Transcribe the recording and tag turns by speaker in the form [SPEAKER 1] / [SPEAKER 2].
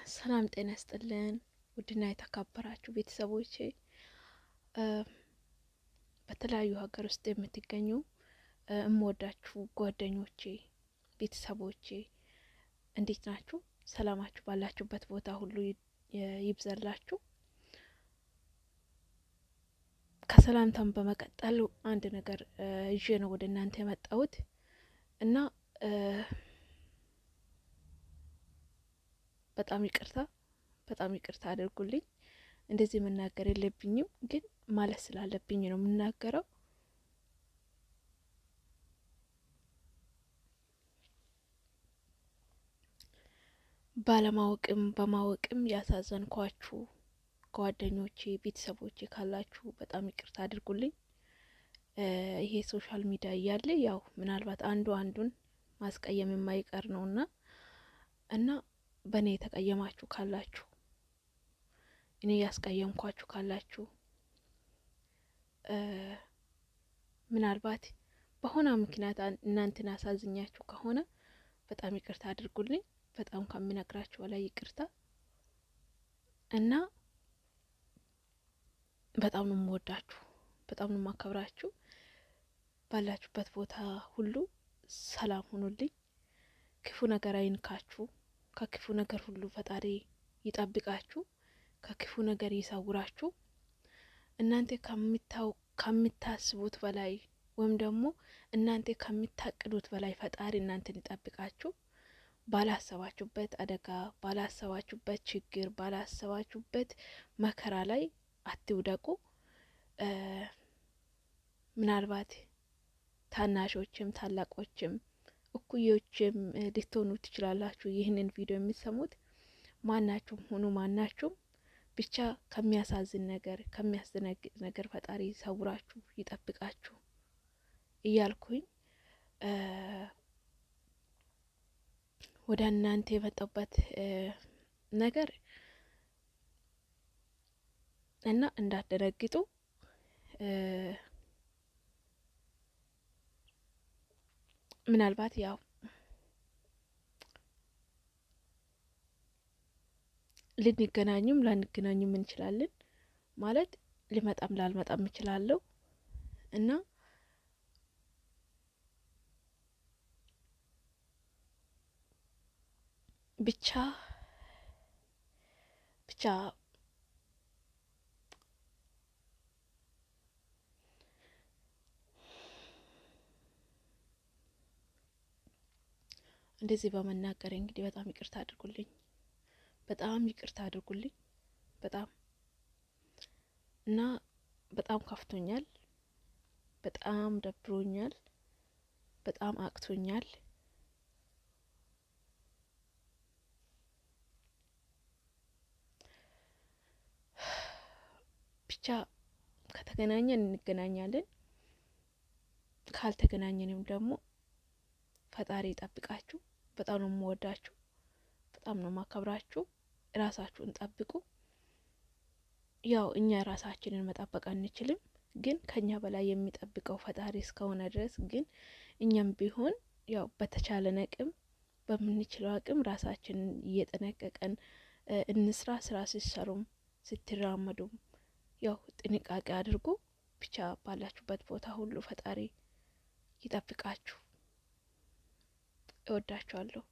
[SPEAKER 1] ሰላም ጤና ይስጥልን ውድና የተከበራችሁ ቤተሰቦቼ በተለያዩ ሀገር ውስጥ የምትገኙ እምወዳችሁ ጓደኞቼ ቤተሰቦቼ እንዴት ናችሁ? ሰላማችሁ ባላችሁበት ቦታ ሁሉ ይብዛላችሁ። ከሰላምታም በመቀጠል አንድ ነገር ይዤ ነው ወደ እናንተ የመጣሁት እና በጣም ይቅርታ አድርጉልኝ። እንደዚህ መናገር የለብኝም ግን ማለት ስላለብኝ ነው የምናገረው። ባለማወቅም በማወቅም ያሳዘንኳችሁ ጓደኞቼ ቤተሰቦቼ ካላችሁ በጣም ይቅርታ አድርጉልኝ። ይሄ ሶሻል ሚዲያ እያለ ያው ምናልባት አንዱ አንዱን ማስቀየም የማይቀር ነውና እና በእኔ የተቀየማችሁ ካላችሁ እኔ ያስቀየምኳችሁ ካላችሁ ምናልባት በሆነ ምክንያት እናንተን አሳዝኛችሁ ከሆነ በጣም ይቅርታ አድርጉልኝ። በጣም ከምነግራችሁ በላይ ይቅርታ እና በጣም ነው የምወዳችሁ፣ በጣም ነው የማከብራችሁ። ባላችሁበት ቦታ ሁሉ ሰላም ሁኑልኝ። ክፉ ነገር አይንካችሁ። ከክፉ ነገር ሁሉ ፈጣሪ ይጠብቃችሁ፣ ከክፉ ነገር ይሰውራችሁ። እናንተ ከምታስቡት በላይ ወይም ደግሞ እናንተ ከምታቅዱት በላይ ፈጣሪ እናንተን ይጠብቃችሁ። ባላሰባችሁበት አደጋ፣ ባላሰባችሁበት ችግር፣ ባላሰባችሁበት መከራ ላይ አትውደቁ። ምናልባት ታናሾችም ታላቆችም እኩዮችም ልትሆኑ ትችላላችሁ። ይህንን ቪዲዮ የሚሰሙት ማናችሁም ሆኑ ማናችሁም ብቻ ከሚያሳዝን ነገር ከሚያስደነግጥ ነገር ፈጣሪ ይሰውራችሁ ይጠብቃችሁ እያልኩኝ ወደ እናንተ የመጣሁበት ነገር እና እንዳትደነግጡ ምናልባት ያው ልንገናኝም ላንገናኝም እንችላለን። ማለት ሊመጣም ላልመጣም እችላለሁ እና ብቻ እንደዚህ በመናገር እንግዲህ በጣም ይቅርታ አድርጉልኝ፣ በጣም ይቅርታ አድርጉልኝ። በጣም እና በጣም ከፍቶኛል፣ በጣም ደብሮኛል፣ በጣም አቅቶኛል። ብቻ ከተገናኘን እንገናኛለን፣ ካልተገናኘንም ደግሞ ፈጣሪ ይጠብቃችሁ። በጣም ነው የምወዳችሁ፣ በጣም ነው ማከብራችሁ። ራሳችሁን ጠብቁ። ያው እኛ ራሳችንን መጠበቅ አንችልም፣ ግን ከኛ በላይ የሚጠብቀው ፈጣሪ እስከሆነ ድረስ ግን እኛም ቢሆን ያው በተቻለን አቅም በምንችለው አቅም ራሳችንን እየጠነቀቀን እንስራ። ስራ ሲሰሩም ስትራመዱም ያው ጥንቃቄ አድርጉ። ብቻ ባላችሁበት ቦታ ሁሉ ፈጣሪ ይጠብቃችሁ። እወዳችኋለሁ።